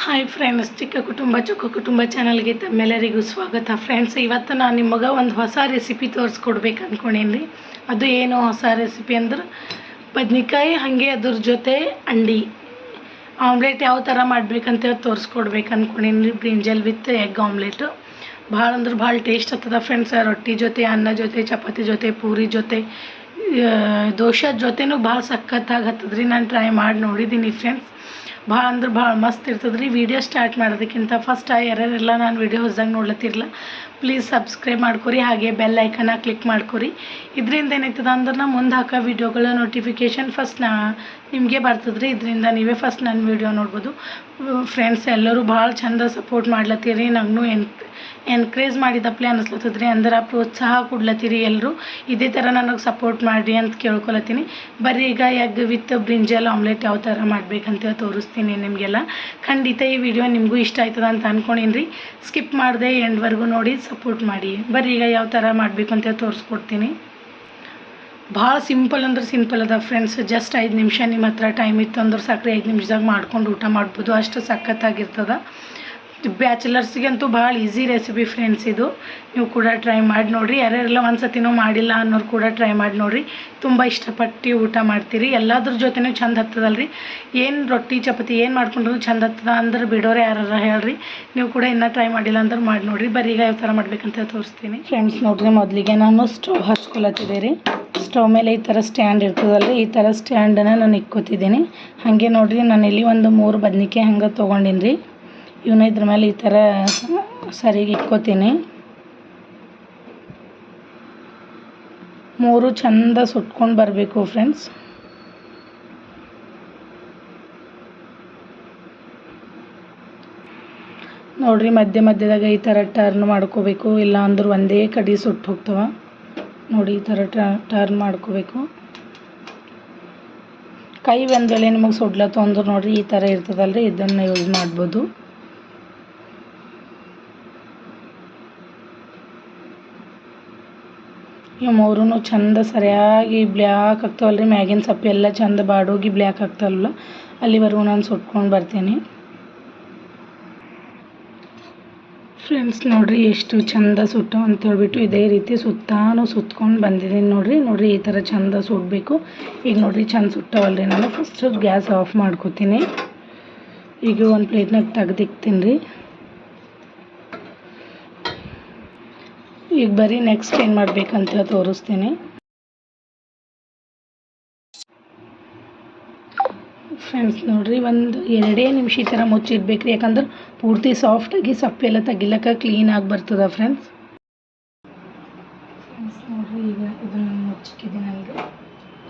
Hi friends, ಚಿಕ್ಕ ಕುಟುಂಬ ಚೊಕ್ಕ ಕುಟುಂಬ ಚಾನಲ್ಗೆ ತಮ್ಮೆಲ್ಲರಿಗೂ ಸ್ವಾಗತ. ಫ್ರೆಂಡ್ಸ್, ಇವತ್ತು ನಾನು ನಿಮಗೆ ಒಂದು ಹೊಸ ರೆಸಿಪಿ ತೋರಿಸ್ಕೊಡ್ಬೇಕು ಅಂದ್ಕೊಂಡೇನಿ. ಅದು ಏನು ಹೊಸ ರೆಸಿಪಿ ಅಂದ್ರೆ ಬದ್ನಿಕಾಯಿ, ಹಾಗೆ ಅದ್ರ ಜೊತೆ ಅಂಡಿ ಆಮ್ಲೆಟ್ ಯಾವ ಥರ ಮಾಡ್ಬೇಕಂತೇಳಿ ತೋರಿಸ್ಕೊಡ್ಬೇಕು ಅಂದ್ಕೊಂಡೇನಿ. ಬ್ರಿಂಜಲ್ ವಿತ್ ಎಗ್ ಆಮ್ಲೆಟು ಭಾಳ ಅಂದ್ರೆ ಭಾಳ ಟೇಸ್ಟ್ ಆಗ್ತದೆ ಫ್ರೆಂಡ್ಸ್. ರೊಟ್ಟಿ ಜೊತೆ, ಅನ್ನ ಜೊತೆ, ಚಪಾತಿ ಜೊತೆ, ಪೂರಿ ಜೊತೆ, ದೋಸೆ ಜೊತೆನೂ ಭಾಳ ಸಖತ್ತಾಗಿ ಹತ್ತದ್ರಿ. ನಾನು ಟ್ರೈ ಮಾಡಿ ನೋಡಿದ್ದೀನಿ ಫ್ರೆಂಡ್ಸ್. ಭಾಳ ಅಂದ್ರೆ ಭಾಳ ಮಸ್ತ್ ಇರ್ತದೆ ರೀ. ವಿಡಿಯೋ ಸ್ಟಾರ್ಟ್ ಮಾಡೋದಕ್ಕಿಂತ ಫಸ್ಟ್ ಯಾರ್ಯಾರೆಲ್ಲ ನಾನು ವಿಡಿಯೋ ಹೊಸ್ದಾಗಿ ನೋಡ್ಲತ್ತಿರಲ್ಲ, ಪ್ಲೀಸ್ ಸಬ್ಸ್ಕ್ರೈಬ್ ಮಾಡ್ಕೊರಿ, ಹಾಗೆ ಬೆಲ್ ಐಕನ್ನ ಕ್ಲಿಕ್ ಮಾಡ್ಕೊರಿ. ಇದರಿಂದ ಏನಾಯ್ತದ ಅಂದ್ರೆ ನಾ ಮುಂದೆ ಹಾಕೋ ವಿಡಿಯೋಗಳ ನೋಟಿಫಿಕೇಷನ್ ಫಸ್ಟ್ ನಿಮಗೆ ಬರ್ತದೆ ರೀ. ಇದರಿಂದ ನೀವೇ ಫಸ್ಟ್ ನನ್ನ ವಿಡಿಯೋ ನೋಡ್ಬೋದು. ಫ್ರೆಂಡ್ಸ್, ಎಲ್ಲರೂ ಭಾಳ ಚಂದ ಸಪೋರ್ಟ್ ಮಾಡ್ಲತ್ತೀರಿ. ನಂಗೂ ಎನ್ಕರೇಜ್ ಮಾಡಿದಪ್ಲೆ ಅನ್ನಿಸ್ಲತ್ತದ ರೀ. ಅಂದ್ರೆ ಪ್ರೋತ್ಸಾಹ ಕೊಡ್ಲತ್ತೀರಿ. ಎಲ್ಲರೂ ಇದೇ ಥರ ನನಗೆ ಸಪೋರ್ಟ್ ಮಾಡಿರಿ ಅಂತ ಕೇಳ್ಕೊಳತ್ತೀನಿ. ಬರ್ರಿ ಈಗ ಎಗ್ ವಿತ್ ಬ್ರಿಂಜಲ್ ಆಮ್ಲೆಟ್ ಯಾವ ಥರ ಮಾಡ್ಬೇಕಂತ ತೋರಿಸ್ತೀನಿ ನಿಮಗೆಲ್ಲ. ಖಂಡಿತ ಈ ವಿಡಿಯೋ ನಿಮಗೂ ಇಷ್ಟ ಆಯ್ತದ ಅಂತ ಅಂದ್ಕೊಂಡೀನಿ ರೀ. ಸ್ಕಿಪ್ ಮಾಡಿದೆ ಎಂಡ್ವರೆಗೂ ನೋಡಿ ಸಪೋರ್ಟ್ ಮಾಡಿ. ಬರ್ರಿ ಈಗ ಯಾವ ಥರ ಮಾಡಬೇಕು ಅಂತ ತೋರಿಸ್ಕೊಡ್ತೀನಿ. ಭಾಳ ಸಿಂಪಲ್ ಅಂದ್ರೆ ಸಿಂಪಲ್ ಅದ ಫ್ರೆಂಡ್ಸ್. ಜಸ್ಟ್ 5 ನಿಮಿಷ ನಿಮ್ಮ ಹತ್ರ ಟೈಮ್ ಇತ್ತು ಅಂದ್ರೆ ಸಾಕ್ರಿ, 5 ನಿಮಿಷದಾಗ ಮಾಡ್ಕೊಂಡು ಊಟ ಮಾಡ್ಬೋದು. ಅಷ್ಟು ಸಖತ್ತಾಗಿರ್ತದೆ. ಬ್ಯಾಚುಲರ್ಸ್ಗಂತೂ ಭಾಳ ಈಸಿ ರೆಸಿಪಿ ಫ್ರೆಂಡ್ಸ್. ಇದು ನೀವು ಕೂಡ ಟ್ರೈ ಮಾಡಿ ನೋಡಿರಿ. ಯಾರ್ಯಾರೆಲ್ಲ ಒಂದು ಸತಿನೂ ಮಾಡಿಲ್ಲ ಅನ್ನೋರು ಕೂಡ ಟ್ರೈ ಮಾಡಿ ನೋಡಿರಿ. ತುಂಬ ಇಷ್ಟಪಟ್ಟು ಊಟ ಮಾಡ್ತೀರಿ. ಎಲ್ಲದ್ರ ಜೊತೆನೂ ಚಂದ ಹತ್ತದಲ್ರಿ. ಏನು ರೊಟ್ಟಿ ಚಪಾತಿ ಏನು ಮಾಡ್ಕೊಂಡ್ರು ಚಂದ ಹತ್ತದ ಅಂದ್ರೆ ಬಿಡೋರು ಯಾರು ಹೇಳ್ರಿ. ನೀವು ಕೂಡ ಇನ್ನೂ ಟ್ರೈ ಮಾಡಿಲ್ಲ ಅಂದ್ರೆ ಮಾಡಿ ನೋಡಿರಿ. ಬರೀ ಈಗ ಯಾವ ಥರ ಮಾಡ್ಬೇಕಂತ ತೋರಿಸ್ತೀನಿ ಫ್ರೆಂಡ್ಸ್. ನೋಡಿರಿ, ಮೊದಲಿಗೆ ನಾನು ಸ್ಟವ್ ಹಚ್ಕೊಳತ್ತಿದ್ದೆ ರೀ. ಸ್ಟವ್ ಮೇಲೆ ಈ ಥರ ಸ್ಟ್ಯಾಂಡ್ ಇರ್ತದಲ್ಲ, ಈ ಥರ ಸ್ಟ್ಯಾಂಡನ್ನು ನಾನು ಇಕ್ಕೋತಿದ್ದೀನಿ. ಹಾಗೆ ನೋಡಿರಿ, ನಾನು ಇಲ್ಲಿ ಒಂದು 3 ಬದ್ನಿಕಾಯಿ ಹಂಗೆ ತೊಗೊಂಡಿನಿ ರೀ. ಇವನ್ನ ಇದ್ರ ಮೇಲೆ ಈ ಥರ ಸರಿಗೆ ಇಕ್ಕೋತೀನಿ. 3 ಚಂದ ಸುಟ್ಕೊಂಡು ಬರಬೇಕು ಫ್ರೆಂಡ್ಸ್. ನೋಡಿರಿ, ಮಧ್ಯದಾಗ ಈ ಥರ ಟರ್ನ್ ಮಾಡ್ಕೋಬೇಕು, ಇಲ್ಲ ಅಂದ್ರೆ ಒಂದೇ ಕಡೆ ಸುಟ್ಟು ಹೋಗ್ತವೆ. ನೋಡಿ, ಈ ಥರ ಟರ್ನ್ ಮಾಡ್ಕೋಬೇಕು. ಕೈ ಒಂದು ವೇಳೆ ನಿಮಗೆ ಸುಡ್ಲತ್ತು ಅಂದ್ರೆ ನೋಡಿರಿ ಈ ಥರ ಇರ್ತದಲ್ರಿ, ಇದನ್ನು ಯೂಸ್ ಮಾಡ್ಬೋದು. ಇವು 3 ಚಂದ ಸರಿಯಾಗಿ ಬ್ಲ್ಯಾಕ್ ಆಗ್ತಾವಲ್ರಿ. ಮ್ಯಾಗಿನ ಸಪ್ಪೆ ಎಲ್ಲ ಚಂದ ಬಾಡೋಗಿ ಬ್ಲ್ಯಾಕ್ ಆಗ್ತಾವಲ್ಲ, ಅಲ್ಲಿವರೆಗೂ ನಾನು ಸುಟ್ಕೊಂಡು ಬರ್ತೀನಿ ಫ್ರೆಂಡ್ಸ್. ನೋಡಿರಿ ಎಷ್ಟು ಚಂದ ಸುಟ್ಟು ಅಂತ ಹೇಳ್ಬಿಟ್ಟು ಇದೇ ರೀತಿ ಸುತ್ಕೊಂಡು ಬಂದಿದ್ದೀನಿ. ನೋಡಿರಿ ಈ ಥರ ಚಂದ ಸುಡಬೇಕು. ಈಗ ನೋಡಿರಿ ಚಂದ ಸುಟ್ಟವಲ್ರಿ. ನಾನು ಫಸ್ಟ್ ಗ್ಯಾಸ್ ಆಫ್ ಮಾಡ್ಕೋತೀನಿ. ಈಗ ಒಂದು ಪ್ಲೇಟ್ನಾಗ ತೆಗ್ದಿಕ್ತೀನಿ ರೀ. ಈಗ ಬರೀ ನೆಕ್ಸ್ಟ್ ಏನು ಮಾಡ್ಬೇಕಂತ ತೋರಿಸ್ತೀನಿ ಫ್ರೆಂಡ್ಸ್. ನೋಡಿರಿ, ಒಂದು 2 ನಿಮಿಷ ಈ ಥರ ಮುಚ್ಚಿಡ್ಬೇಕು ರೀ. ಯಾಕಂದ್ರೆ ಪೂರ್ತಿ ಸಾಫ್ಟಾಗಿ ಸಪ್ಪೆಲ್ಲ ತೆಗಿಲಕ್ಕ ಕ್ಲೀನಾಗಿ ಬರ್ತದೆ ಫ್ರೆಂಡ್ಸ್. ನೋಡಿರಿ, ಈಗ ಇದನ್ನು ಮುಚ್ಚಿಕ್ಕಿದ್ದೀನಲ್ರಿ.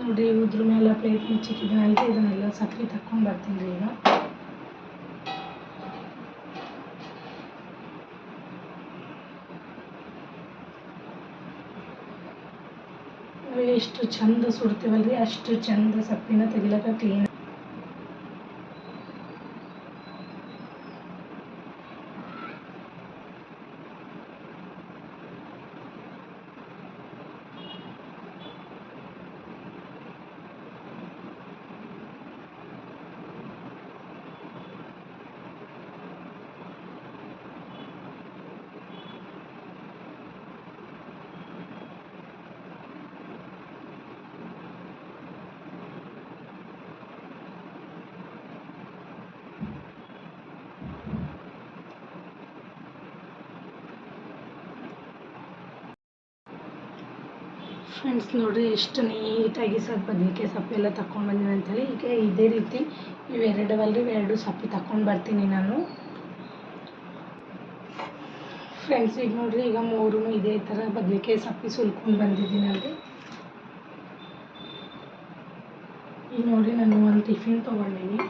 ನೋಡಿರಿ, ಇದ್ರ ಮೇಲೆ ಪ್ಲೇಟ್ ಮುಚ್ಚಿಕ್ಕಿದ್ದೀನಲ್ರಿ. ಇದನ್ನೆಲ್ಲ ಸಕ್ಕರೆ ತಕ್ಕೊಂಡು ಬರ್ತೀನಿ ರೀ. ಈಗ ಎಷ್ಟು ಚಂದ ಸುಡ್ತೀವಲ್ರಿ, ಅಷ್ಟು ಚಂದ ಸಪ್ಪಿನ ತೆಗಿಲಕ್ಕ ಕ್ಲೀನ್. ಫ್ರೆಂಡ್ಸ್, ನೋಡಿರಿ ಎಷ್ಟು ನೀಟಾಗಿ ಬದನೆಕಾಯಿ ಸಪ್ಪೆಲ್ಲ ತಗೊಂಡು ಬಂದಿನಿ ಅಂತೇಳಿ. ಈಗ ಇದೇ ರೀತಿ ಇವೆರಡವಲ್ರಿ, 2 ಸಪ್ಪೆ ತಗೊಂಡು ಬರ್ತೀನಿ ನಾನು ಫ್ರೆಂಡ್ಸ್. ಈಗ ನೋಡಿರಿ, ಈಗ 3 ಇದೇ ಥರ ಬದನೆಕಾಯಿ ಸಪ್ಪೆ ಸುಲ್ಕೊಂಡು ಬಂದಿದ್ದೀನಲ್ರಿ. ಈಗ ನೋಡಿರಿ, ನಾನು ಒಂದು ಟಿಫಿನ್ ತೊಗೊಂಡಿನಿ.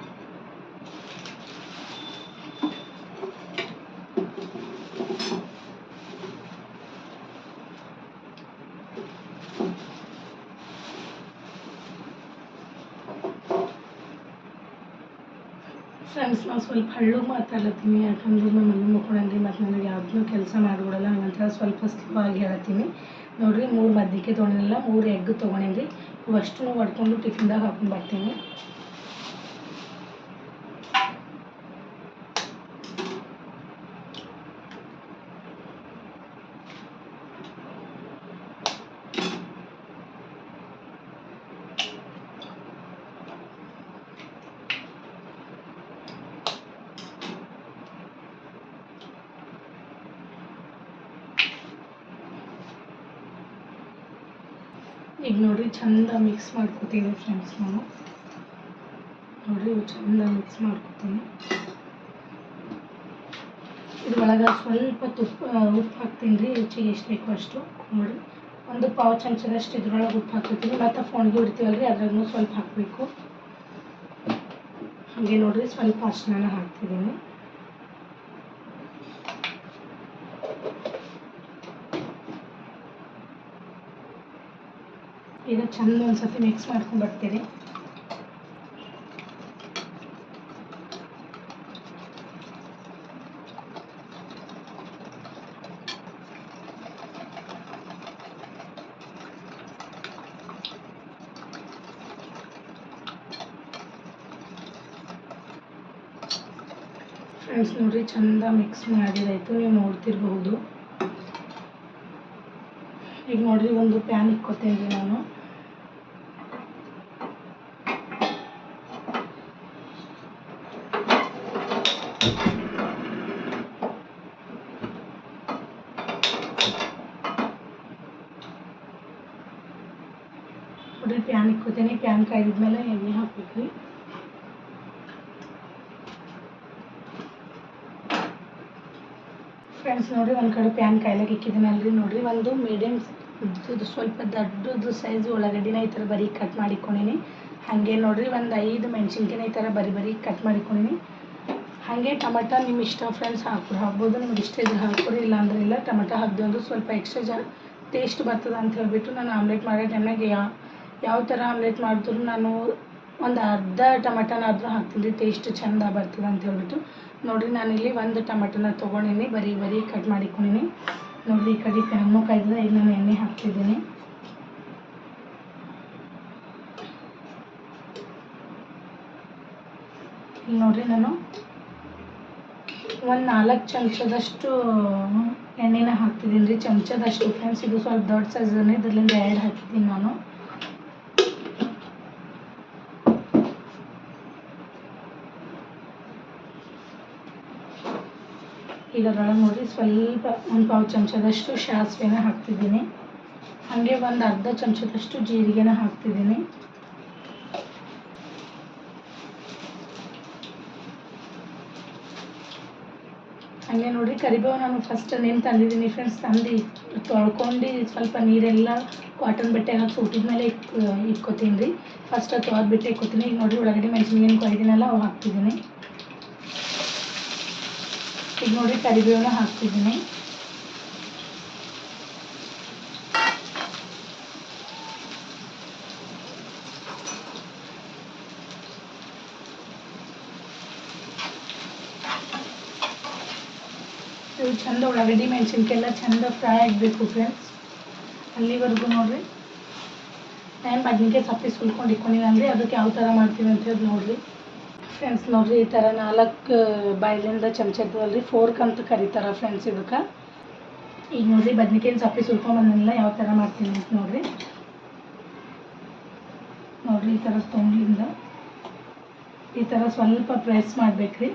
ಫ್ರೆಂಡ್ಸ್, ನಾನು ಸ್ವಲ್ಪ ಹಳ್ಳು ಮಾತಾಡ್ಲತ್ತೀನಿ. ಯಾಕಂದ್ರೆ ನಮ್ಮ ಮನೆ ಮುಕ್ಕೊಂಡ್ರಿ ಮತ್ತು ನನಗೆ ಯಾವುದೂ ಕೆಲಸ ಮಾಡಿಬಿಡಲ್ಲ. ನಂತರ ಸ್ವಲ್ಪ ಸ್ಲೋ ಆಗಿ ಹೇಳ್ತೀನಿ. ನೋಡಿರಿ, 3 ಬದ್ನಿಕಾಯಿ ತೊಗೊಂಡಿಲ್ಲ, 3 ಎಗ್ ತೊಗೊಂಡಿನಿ. ಇವಷ್ಟು ಹೊಡ್ಕೊಂಡು ಟಿಫಿನ್ದಾಗ ಹಾಕೊಂಡು ಬರ್ತೀನಿ. ಈಗ ನೋಡಿರಿ ಚಂದ ಮಿಕ್ಸ್ ಮಾಡ್ಕೊತೀನಿ ಫ್ರೆಂಡ್ಸ್. ನಾನು ನೋಡಿರಿ ಚಂದ ಮಿಕ್ಸ್ ಮಾಡ್ಕೊತೀನಿ. ಇದ್ರೊಳಗೆ ಸ್ವಲ್ಪ ಉಪ್ಪು ಹಾಕ್ತೀನಿ ರೀ, ರುಚಿಗೆ ಎಷ್ಟು ಬೇಕೋ ಅಷ್ಟು. ನೋಡಿ ಒಂದು ಪಾವು ಚಮಚದಷ್ಟು ಇದ್ರೊಳಗೆ ಉಪ್ಪು ಹಾಕ್ತೀನಿ. ಮತ್ತು ಫೋನ್ಗೆ ಇಡ್ತೀವಲ್ಲ ರೀ ಅದ್ರಾಗೂ ಸ್ವಲ್ಪ ಹಾಕಬೇಕು. ಹಾಗೆ ನೋಡಿರಿ ಸ್ವಲ್ಪ ಅರಿಶಿನ ಹಾಕ್ತಿದ್ದೀನಿ. ಈಗ ಚಂದ ಒಂದು ಸತಿ ಮಿಕ್ಸ್ ಮಾಡ್ಕೊಂಡು ಬರ್ತೀರಿ. ಫ್ರೆಂಡ್ಸ್ ನೋಡಿರಿ ಚಂದ ಮಿಕ್ಸ್ ಮಾಡಿದಾಯಿತು, ನೀವು ನೋಡ್ತಿರ್ಬಹುದು. ಈಗ ನೋಡಿರಿ ಒಂದು ಪ್ಯಾನ್ ಇಟ್ಕೊತೀನಿ ರೀ ನಾನು. ನೋಡಿರಿ ಪ್ಯಾನ್ ಇಟ್ಕೊತೀನಿ. ಪ್ಯಾನ್ ಕಾಯ್ದಿದ್ಮೇಲೆ ಎಣ್ಣೆ ಹಾಕ್ಬೇಕು ರೀ. ಫ್ರೆಂಡ್ಸ್ ನೋಡಿರಿ ಒಂದು ಕಡೆ ಪ್ಯಾನ್ ಕಾಯ್ಲಾಗ ಇಕ್ಕಿದ್ದೀನಲ್ರಿ. ನೋಡಿರಿ ಒಂದು ಮೀಡಿಯಮ್ ಸ್ವಲ್ಪ ದೊಡ್ಡದು ಸೈಜ್ ಉಳ್ಳಾಗಡ್ಡಿನ ಈ ಥರ ಬರೀ ಕಟ್ ಮಾಡಿಕೊಂಡೀನಿ. ಹಾಗೆ ನೋಡಿರಿ ಒಂದು 5 ಮೆಣಸಿನ್ಕಾಯಿನ ಈ ಥರ ಬರೀ ಕಟ್ ಮಾಡಿಕೊಂಡೀನಿ. ಹಾಗೆ ಟೊಮೆಟ ನಿಮ್ಮ ಇಷ್ಟ ಫ್ರೆಂಡ್ಸ್ ಹಾಕ್ಬೋದು. ನಿಮ್ಗೆ ಇಷ್ಟ ಇದ್ರೆ ಹಾಕ್ಕೊರಿ, ಇಲ್ಲ ಅಂದ್ರೆ ಇಲ್ಲ. ಟೊಮೆಟೊ ಹಾಕಿದೆ ಅಂದ್ರೆ ಸ್ವಲ್ಪ ಎಕ್ಸ್ಟ್ರಾ ಟೇಸ್ಟ್ ಬರ್ತದೆ ಅಂತ ಹೇಳಿಬಿಟ್ಟು ನಾನು ಆಮ್ಲೆಟ್ ಮಾಡೋ ಟೈಮ್ನಾಗ ಯಾವ ಥರ ಆಮ್ಲೆಟ್ ಮಾಡಿದ್ರು ನಾನು ಒಂದು ಅರ್ಧ ಟೊಮೆಟೊನಾದರೂ ಹಾಕ್ತೀನಿ ರೀ, ಟೇಸ್ಟ್ ಚೆಂದ ಬರ್ತದೆ ಅಂತ ಹೇಳ್ಬಿಟ್ಟು. ನೋಡಿರಿ ನಾನಿಲ್ಲಿ ಒಂದು ಟೊಮೆಟೊನ ತೊಗೊಂಡಿನಿ, ಬರೀ ಕಟ್ ಮಾಡಿಕೊಂಡೀನಿ. ನೋಡಿರಿ ಈ ಕಡೆ ಪ್ಯಾನು ಕಾಯ್ದಿದೆ. ಈಗ ನಾನು ಎಣ್ಣೆ ಹಾಕ್ತಿದ್ದೀನಿ. ಇಲ್ಲಿ ನೋಡಿರಿ ನಾನು ಒಂದು 4 ಚಮಚದಷ್ಟು ಎಣ್ಣೆನ ಹಾಕ್ತಿದ್ದೀನಿ ರೀ, ಚಮಚದಷ್ಟು ಫ್ರೆಂಡ್ಸ್. ಇದು ಸ್ವಲ್ಪ ದೊಡ್ಡ ಸೈಜ್ ಇದರಿಂದ 2 ಹಾಕಿದ್ದೀನಿ ನಾನು. ಈಗ ಅದರೊಳಗೆ ನೋಡಿರಿ ಸ್ವಲ್ಪ ಒಂದು ಪಾವು ಚಮಚದಷ್ಟು ಸಾಸಿವೆನ ಹಾಕ್ತಿದ್ದೀನಿ. ಹಾಗೆ ಒಂದು ಅರ್ಧ ಚಮಚದಷ್ಟು ಜೀರಿಗೆನ ಹಾಕ್ತಿದ್ದೀನಿ. ಹಾಗೆ ನೋಡಿರಿ ಕರಿಬೇವು ನಾನು ಫಸ್ಟ್ ನೇನು ತಂದಿದ್ದೀನಿ ಫ್ರೆಂಡ್ಸ್. ತೊಳ್ಕೊಂಡು ಸ್ವಲ್ಪ ನೀರೆಲ್ಲ ಕಾಟನ್ ಬಟ್ಟೆಗೆ ಸುಟ್ಟಿದ್ಮೇಲೆ ಇಟ್ಕೊತೀನಿ ರೀ. ಫಸ್ಟ್ ತೊಳೆದ್ಬಿಟ್ಟು ಇಟ್ಕೊತೀನಿ. ಈಗ ನೋಡಿರಿ ಉಳ್ಳಾಗಡ್ಡಿ ಮೆಣಸಿನ್ಕಾಯಿ ಕೊಯ್ದಿನಲ್ಲ ಅವು ಹಾಕ್ತಿದ್ದೀನಿ. ಈಗ ನೋಡಿರಿ ಕರಿಬೇವನ್ನ ಹಾಕ್ತಿದ್ದೀನಿ. ಇವು ಚಂದ ಉಳ್ಳಾಗಡ್ಡಿ ಮೆಣಸಿನ್ಕಾಯಿ ಎಲ್ಲ ಚಂದ ಫ್ರೈ ಆಗಬೇಕು ಫ್ರೆಂಡ್ಸ್. ಅಲ್ಲಿವರೆಗೂ ನೋಡಿರಿ ನಾನು ಬದ್ನಿಕಾಯಿ ಸಪ್ಪೆ ಸುಲ್ಕೊಂಡು ಇಟ್ಕೊಂಡಿದ್ದೀನಿ ಅಂದರೆ ಅದಕ್ಕೆ ಯಾವ ಥರ ಮಾಡ್ತೀವಿ ಅಂತ ಹೇಳಿ ನೋಡಿರಿ ಫ್ರೆಂಡ್ಸ್. ನೋಡಿರಿ ಈ ಥರ 4 ಬಾಯ್ಲಿಂದ ಚಮಚ ಇರ್ತದಲ್ರಿ, ಫೋರ್ಕ್ ಅಂತ ಕರೀತಾರೆ ಫ್ರೆಂಡ್ಸ್ ಇದಕ್ಕೆ. ಈಗ ನೋಡಿರಿ ಬದ್ನಿಕಾಯಿನ ಸಪ್ಪೆ ಸುಲ್ಕೊಂಬಂದಿಲ್ಲ ಯಾವ ಥರ ಮಾಡ್ತೀನಿ ಅಂತ ನೋಡಿರಿ. ಈ ಥರ ತೊಂಡಿಂದ ಈ ಥರ ಸ್ವಲ್ಪ ಪ್ರೆಸ್ ಮಾಡಬೇಕ್ರಿ.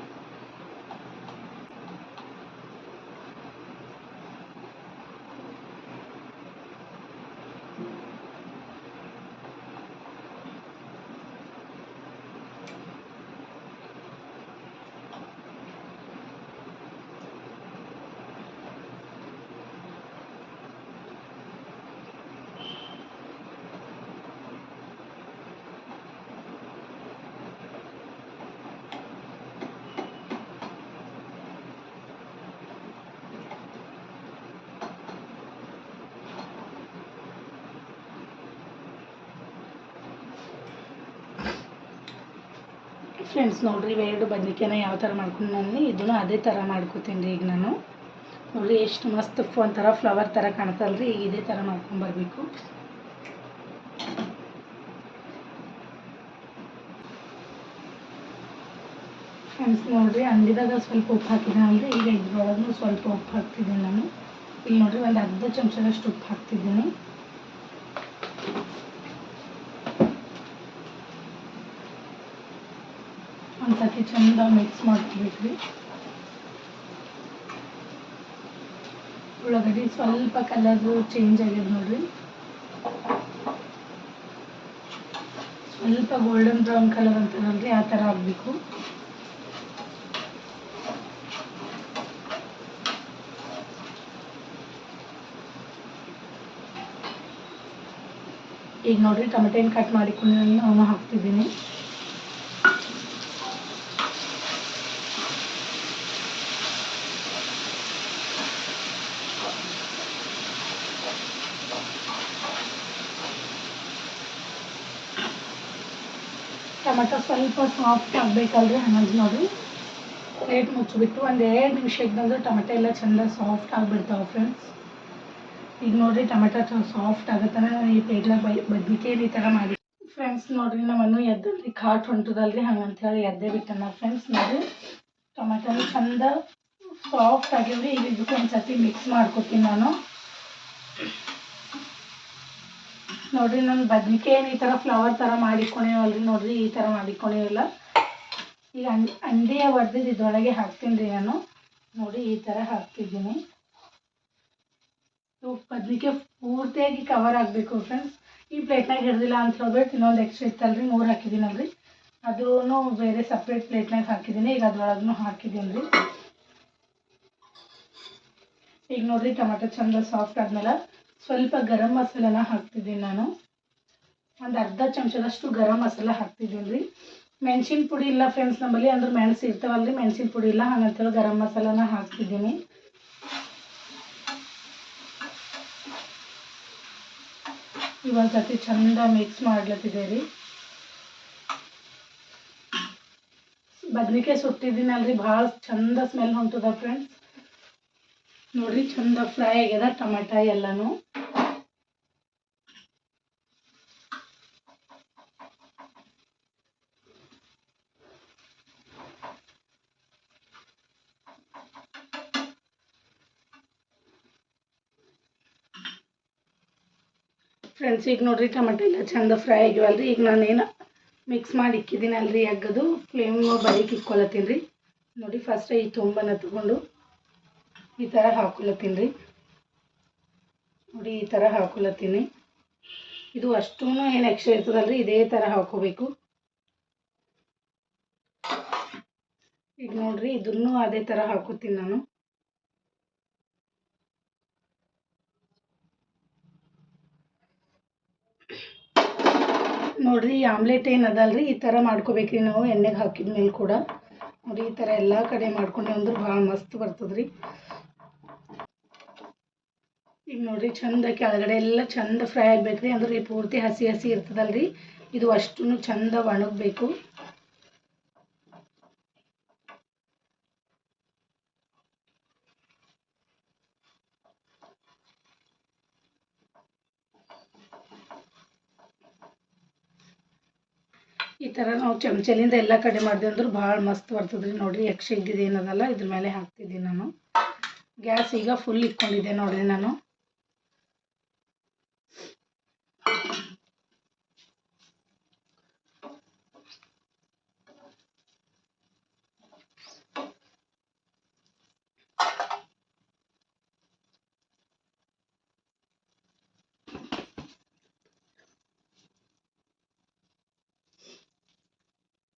ಫ್ರೆಂಡ್ಸ್ ನೋಡಿರಿ ಇವೆರಡು ಬದ್ನಿಕಾಯಿನ ಯಾವ ಥರ ಮಾಡ್ಕೊಂಡು ನಾನು ಇದನ್ನು ಅದೇ ಥರ ಮಾಡ್ಕೋತೀನಿ ರೀ. ಈಗ ನಾನು ನೋಡಿರಿ ಎಷ್ಟು ಮಸ್ತ್ ಒಂಥರ ಫ್ಲವರ್ ಥರ ಕಾಣ್ತಲ್ರಿ. ಈಗ ಇದೇ ಥರ ಮಾಡ್ಕೊಂಬರ್ಬೇಕು. ಫ್ರೆಂಡ್ಸ್ ನೋಡಿರಿ ಅಂಗಡಿದಾಗ ಸ್ವಲ್ಪ ಉಪ್ಪು ಹಾಕಿದ್ದೀನಿ ಅಂದರೆ ಈಗ ಇದ್ರೊಳಗೂ ಸ್ವಲ್ಪ ಉಪ್ಪು ಹಾಕ್ತಿದ್ದೀನಿ ನಾನು. ಈಗ ನೋಡಿರಿ ಒಂದು ಅರ್ಧ ಚಮಚದಷ್ಟು ಉಪ್ಪು ಹಾಕ್ತಿದ್ದೀನಿ. ಒಂದು ಸತಿ ಚಂದ ಮಿಕ್ಸ್ ಮಾಡ್ಕೋಬೇಕು ರೀ. ಉಳ್ಳಾಗಡ್ಡಿ ಸ್ವಲ್ಪ ಕಲರ್ ಚೇಂಜ್ ಆಗ್ಯದ ನೋಡಿರಿ. ಸ್ವಲ್ಪ ಗೋಲ್ಡನ್ ಬ್ರೌನ್ ಕಲರ್ ಅಂತಾರಲ್ರಿ ಆ ಥರ ಆಗಬೇಕು. ಈಗ ನೋಡಿರಿ ಟೊಮೆಟೊ ಕಟ್ ಮಾಡಿಕೊಂಡು ನಾನು ಹಾಕ್ತಿದ್ದೀನಿ. ಟೊಮೆಟೊ ಸ್ವಲ್ಪ ಸಾಫ್ಟ್ ಆಗಬೇಕಲ್ರಿ, ಹಾಗಾಗಿ ನೋಡಿರಿ ಪ್ಲೇಟ್ ಮುಚ್ಚಿಬಿಟ್ಟು ಒಂದು 2 ನಿಮಿಷ ಇದ್ದಂದ್ರೆ ಟೊಮೆಟೊ ಎಲ್ಲ ಚೆಂದ ಸಾಫ್ಟ್ ಆಗಿಬಿಡ್ತಾವೆ ಫ್ರೆಂಡ್ಸ್. ಈಗ ನೋಡಿರಿ ಟೊಮೆಟೊ ಸಾಫ್ಟ್ ಆಗುತ್ತಾನೆ ಈ ಪ್ಲೇಟ್ನಾಗ ಬದ್ನಿಕಾಯಿ ಈ ಥರ ಮಾಡಿ ಫ್ರೆಂಡ್ಸ್. ನೋಡಿರಿ ನಮ್ಮನ್ನು ಎದ್ದಲ್ರಿ ಕಾಟ್ ಹೊಂಟದಲ್ರಿ, ಹಂಗಂತೇಳಿ ಎದ್ದೇ ಬಿಟ್ಟನ ಫ್ರೆಂಡ್ಸ್. ನೋಡಿರಿ ಟೊಮೆಟೊನು ಚೆಂದ ಸಾಫ್ಟ್ ಆಗಿವ್ರಿ. ಈಗ ಇದಕ್ಕೆ ಒಂದು ಸರ್ತಿ ಮಿಕ್ಸ್ ಮಾಡ್ಕೊತೀನಿ ನಾನು. ನೋಡಿರಿ ನಾನು ಬದ್ನಿಕಾಯಿ ಈ ಥರ ಫ್ಲವರ್ ಥರ ಮಾಡಿಕೊಳೇವಲ್ರಿ, ನೋಡಿರಿ ಈ ಥರ ಮಾಡಿಕೊಳೇವಿಲ್ಲ. ಈಗ ಅಂಡೇ ಹೊಡೆದಿದ್ದು ಇದ್ರೊಳಗೆ ಹಾಕ್ತೀನಿ ರೀ ನಾನು. ನೋಡಿ ಈ ಥರ ಹಾಕ್ತಿದ್ದೀನಿ. ಬದ್ನಿಕಾಯಿ ಪೂರ್ತಿಯಾಗಿ ಕವರ್ ಆಗಬೇಕು ಫ್ರೆಂಡ್ಸ್. ಈ ಪ್ಲೇಟ್ನಾಗ ಹಿಡ್ದಿಲ್ಲ ಅಂತ ಹೇಳ್ಬಿಟ್ಟು ಇನ್ನೊಂದು ಎಕ್ಸ್ಟ್ರಾ ಇತ್ತಲ್ರಿ 3 ಹಾಕಿದ್ದೀನಲ್ರಿ, ಅದೂ ಬೇರೆ ಸಪ್ರೇಟ್ ಪ್ಲೇಟ್ನಾಗ ಹಾಕಿದ್ದೀನಿ. ಈಗ ಅದ್ರೊಳಗೂ ಹಾಕಿದ್ದೀನಿ ರೀ. ಈಗ ನೋಡಿರಿ ಟೊಮೆಟೊ ಚೆಂದ ಸಾಫ್ಟ್ ಆದ್ಮೇಲೆ ಸ್ವಲ್ಪ ಗರಂ ಮಸಾಲಾನ ಹಾಕ್ತಿದ್ದೀನಿ ನಾನು. ಒಂದು ಅರ್ಧ ಚಮಚದಷ್ಟು ಗರಂ ಮಸಾಲ ಹಾಕ್ತಿದ್ದೀನಿ ರೀ. ಮೆಣಸಿನ ಪುಡಿ ಇಲ್ಲ ಫ್ರೆಂಡ್ಸ್ ನಮ್ಮಲ್ಲಿ, ಅಂದ್ರೆ ಮೆಣಸು ಇರ್ತಾವಲ್ರಿ, ಮೆಣಸಿನ ಪುಡಿ ಇಲ್ಲ, ಹಾಗಂತೇಳಿ ಗರಂ ಮಸಾಲಾನ ಹಾಕ್ತಿದ್ದೀನಿ. ಈಗ ಒಂದು ಸರ್ತಿ ಚೆಂದ ಮಿಕ್ಸ್ ಮಾಡ್ಲತ್ತಿದೆ ರೀ. ಬದ್ನಿಕಾಯಿ ಸುಟ್ಟಿದ್ದೀನಲ್ರಿ, ಭಾಳ ಚಂದ ಸ್ಮೆಲ್ ಹೊಂಟದ ಫ್ರೆಂಡ್ಸ್. ನೋಡಿರಿ ಚಂದ ಫ್ರೈ ಆಗ್ಯದ ಟೊಮೆಟೊ ಎಲ್ಲನೂ. ಫ್ರೆಂಡ್ಸ್ ಈಗ ನೋಡಿರಿ ಟೊಮೆಟೊ ಎಲ್ಲ ಚಂದ ಫ್ರೈ ಆಗ್ಯವಲ್ರಿ. ಈಗ ನಾನೇನು ಮಿಕ್ಸ್ ಮಾಡಿ ಇಕ್ಕಿದ್ದೀನಲ್ರಿ ಎಗ್ಗದು, ಫ್ಲೇಮ್ ಬರೀಕ್ ಇಕ್ಕೊಳತ್ತೀನಿ ರೀ. ನೋಡಿ ಫಸ್ಟ್ ಈ ತುಂಬನ ತಗೊಂಡು ಈ ಥರ ಹಾಕೊಳತ್ತೀನಿ ರೀ. ನೋಡಿ ಈ ಥರ ಹಾಕೊಳತ್ತೀನಿ. ಇದು ಅಷ್ಟೂ ಏನು ಎಕ್ಸ್ಟ್ರಾ ಇರ್ತದಲ್ರಿ, ಇದೇ ಥರ ಹಾಕೋಬೇಕು. ಈಗ ನೋಡಿರಿ ಇದನ್ನು ಅದೇ ಥರ ಹಾಕೋತೀನಿ ನಾನು. ನೋಡಿರಿ ಆಮ್ಲೆಟ್ ಏನು ಅದಲ್ರಿ ಈ ಥರ ಮಾಡ್ಕೋಬೇಕ್ರಿ ನಾವು ಎಣ್ಣೆಗೆ ಹಾಕಿದ ಮೇಲೆ ಕೂಡ. ನೋಡಿ ಈ ಥರ ಎಲ್ಲ ಕಡೆ ಮಾಡ್ಕೊಂಡೆ ಅಂದ್ರೆ ಭಾಳ ಮಸ್ತ್ ಬರ್ತದ್ರಿ. ಈಗ ನೋಡಿರಿ ಚಂದ ಕೆಳಗಡೆ ಎಲ್ಲ ಚಂದ ಫ್ರೈ ಆಗ್ಬೇಕ್ರಿ, ಅಂದ್ರೆ ಈ ಪೂರ್ತಿ ಹಸಿ ಹಸಿ ಇರ್ತದಲ್ರಿ, ಇದು ಅಷ್ಟೂ ಚಂದ ಒಣಗಬೇಕು. ಈ ಥರ ನಾವು ಚಮಚಲಿಂದ ಎಲ್ಲ ಕಡೆ ಮಾಡಿದೆ ಅಂದ್ರೆ ಭಾಳ ಮಸ್ತ್ ಬರ್ತದ್ರಿ. ನೋಡಿರಿ ಎಕ್ಸ್ಟ್ರಾ ಇದ್ದಿದ್ದು ಏನದಲ್ಲ ಇದ್ರ ಮೇಲೆ ಹಾಕ್ತಿದ್ದೀನಿ ನಾನು. ಗ್ಯಾಸ್ ಈಗ ಫುಲ್ ಇಟ್ಕೊಂಡಿದ್ದೆ ನೋಡಿರಿ ನಾನು.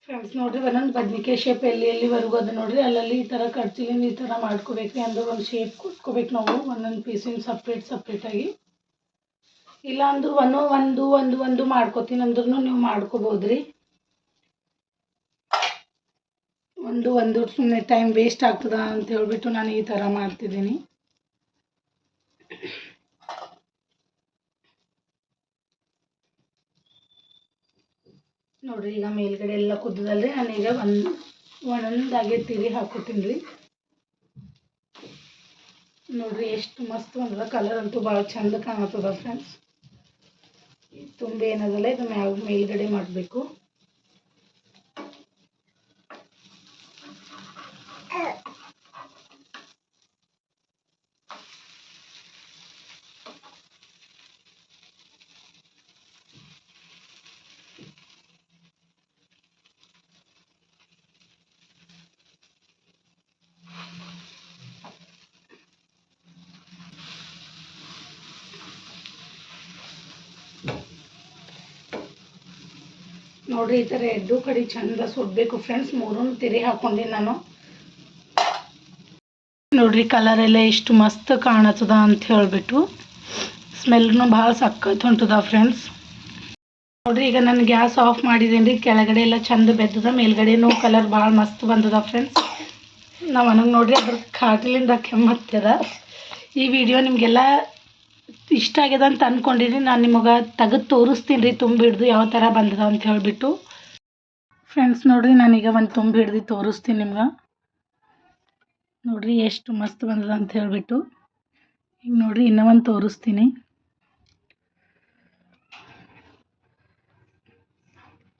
ಫ್ರೆಂಡ್ಸ್ ನೋಡಿರಿ ಒಂದೊಂದು ಬದ್ನಿಕಾಯಿ ಶೇಪ್ ಎಲ್ಲಿವರೆಗೂ ಅದು ನೋಡಿರಿ ಅಲ್ಲಲ್ಲಿ ಈ ಥರ ಕಡ್ಚಿಲಿಂದ ಈ ಥರ ಮಾಡ್ಕೋಬೇಕ್ರಿ. ಅಂದ್ರೆ ಒಂದು ಶೇಪ್ ಕೊಟ್ಕೋಬೇಕು ನಾವು ಒಂದೊಂದು ಪೀಸಿನ ಸಪ್ರೇಟಾಗಿ. ಇಲ್ಲ ಅಂದ್ರೆ ಒಂದು ಮಾಡ್ಕೋತೀನಿ ಅಂದ್ರೂ ನೀವು ಮಾಡ್ಕೋಬೋದ್ರಿ. ಒಂದು ಸುಮ್ಮನೆ ಟೈಮ್ ವೇಸ್ಟ್ ಆಗ್ತದ ಅಂತ ಹೇಳ್ಬಿಟ್ಟು ನಾನು ಈ ಥರ ಮಾಡ್ತಿದ್ದೀನಿ. ನೋಡಿರಿ ಈಗ ಮೇಲ್ಗಡೆ ಎಲ್ಲ ಕುದ್ದದಲ್ರಿ, ನಾನೀಗ ಒಂದೊಂದಾಗೆ ತಿರಿ ಹಾಕೋತೀನಿ ರೀ. ನೋಡಿರಿ ಎಷ್ಟು ಮಸ್ತ್ ಬಂದದ, ಕಲರ್ ಅಂತೂ ಭಾಳ ಚಂದ ಕಾಣತ್ತದ ಫ್ರೆಂಡ್ಸ್. ತುಂಬ ಏನದಲ್ಲ ಇದು ಮೇಲ್ಗಡೆ ಮಾಡಬೇಕು. ನೋಡಿರಿ ಈ ಥರ ಎರಡೂ ಕಡೆ ಚಂದ ಸುಡಬೇಕು ಫ್ರೆಂಡ್ಸ್. ಮೂರೂ ತಿರಿ ಹಾಕ್ಕೊಂಡು ನಾನು ನೋಡಿರಿ ಕಲರ್ ಎಲ್ಲ ಎಷ್ಟು ಮಸ್ತ್ ಕಾಣತ್ತದ ಅಂತ ಹೇಳಿಬಿಟ್ಟು ಸ್ಮೆಲ್ನು ಭಾಳ ಸಖತ್ ಹೊಂಟದ ಫ್ರೆಂಡ್ಸ್. ನೋಡಿರಿ ಈಗ ನಾನು ಗ್ಯಾಸ್ ಆಫ್ ಮಾಡಿದ್ದೀನಿ ರೀ. ಕೆಳಗಡೆ ಎಲ್ಲ ಚಂದ ಬೆದ್ದದ, ಮೇಲ್ಗಡೆನೂ ಕಲರ್ ಭಾಳ ಮಸ್ತ್ ಬಂದದ ಫ್ರೆಂಡ್ಸ್. ನಾವು ನನಗೆ ನೋಡಿರಿ ಅದ್ರ ಕಾಟ್ಲಿಂದ ಕೆಮ್ಮತ್ತದ. ಈ ವಿಡಿಯೋ ನಿಮಗೆಲ್ಲ ಇಷ್ಟ ಆಗ್ಯದ ಅಂತ ಅಂದ್ಕೊಂಡಿರಿ. ನಾನು ನಿಮಗೆ ತೆಗೆದು ತೋರಿಸ್ತೀನಿ ರೀ ತುಂಬಿ ಹಿಡ್ದು ಯಾವ ಥರ ಬಂದದ ಅಂತ ಹೇಳಿಬಿಟ್ಟು ಫ್ರೆಂಡ್ಸ್. ನೋಡಿರಿ ನಾನೀಗ ಒಂದು ತುಂಬಿ ಹಿಡ್ದು ತೋರಿಸ್ತೀನಿ ನಿಮ್ಗೆ. ನೋಡಿರಿ ಎಷ್ಟು ಮಸ್ತ್ ಬಂದದ ಅಂತ ಹೇಳಿಬಿಟ್ಟು. ಈಗ ನೋಡಿರಿ ಇನ್ನೂ ಒಂದು ತೋರಿಸ್ತೀನಿ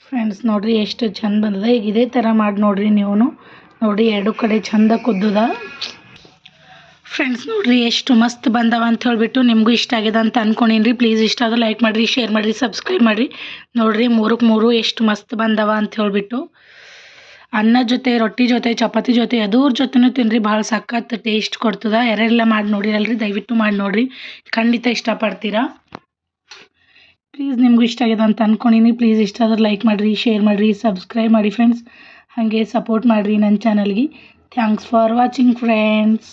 ಫ್ರೆಂಡ್ಸ್. ನೋಡಿರಿ ಎಷ್ಟು ಚಂದ ಬಂದದ. ಈಗ ಇದೇ ಥರ ಮಾಡಿ ನೋಡಿರಿ ನೀವು. ನೋಡಿ ಎರಡು ಕಡೆ ಚಂದ ಕುದ್ದದ ಫ್ರೆಂಡ್ಸ್. ನೋಡಿರಿ ಎಷ್ಟು ಮಸ್ತ್ ಬಂದವ ಅಂತ ಹೇಳಿಬಿಟ್ಟು. ನಿಮಗೂ ಇಷ್ಟ ಆಗಿದೆ ಅಂತ ಅಂದ್ಕೊಂಡೀನಿ ರೀ. ಪ್ಲೀಸ್ ಇಷ್ಟ ಆದ್ರೆ ಲೈಕ್ ಮಾಡಿರಿ, ಶೇರ್ ಮಾಡಿರಿ, ಸಬ್ಸ್ಕ್ರೈಬ್ ಮಾಡಿರಿ. ನೋಡಿರಿ 3ಕ್ಕೆ 3 ಎಷ್ಟು ಮಸ್ತ್ ಬಂದವ ಅಂತ ಹೇಳಿಬಿಟ್ಟು. ಅನ್ನ ಜೊತೆ, ರೊಟ್ಟಿ ಜೊತೆ, ಚಪಾತಿ ಜೊತೆ ಅದ್ರ ಜೊತೆನೂ ತಿನ್ನಿರಿ, ಭಾಳ ಸಖತ್ ಟೇಸ್ಟ್ ಕೊಡ್ತದ. ಯಾರೆಲ್ಲ ಮಾಡಿ ನೋಡಿರಲ್ರಿ ದಯವಿಟ್ಟು ಮಾಡಿ ನೋಡಿರಿ, ಖಂಡಿತ ಇಷ್ಟಪಡ್ತೀರಾ. ಪ್ಲೀಸ್ ನಿಮಗೂ ಇಷ್ಟ ಆಗಿದೆ ಅಂತ ಅಂದ್ಕೊಂಡೀನಿ. ಪ್ಲೀಸ್ ಇಷ್ಟ ಆದ್ರೆ ಲೈಕ್ ಮಾಡಿರಿ, ಶೇರ್ ಮಾಡಿರಿ, ಸಬ್ಸ್ಕ್ರೈಬ್ ಮಾಡಿ ಫ್ರೆಂಡ್ಸ್. ಹಾಗೆ ಸಪೋರ್ಟ್ ಮಾಡಿರಿ ನನ್ನ ಚಾನಲ್ಗೆ. Thanks for watching friends.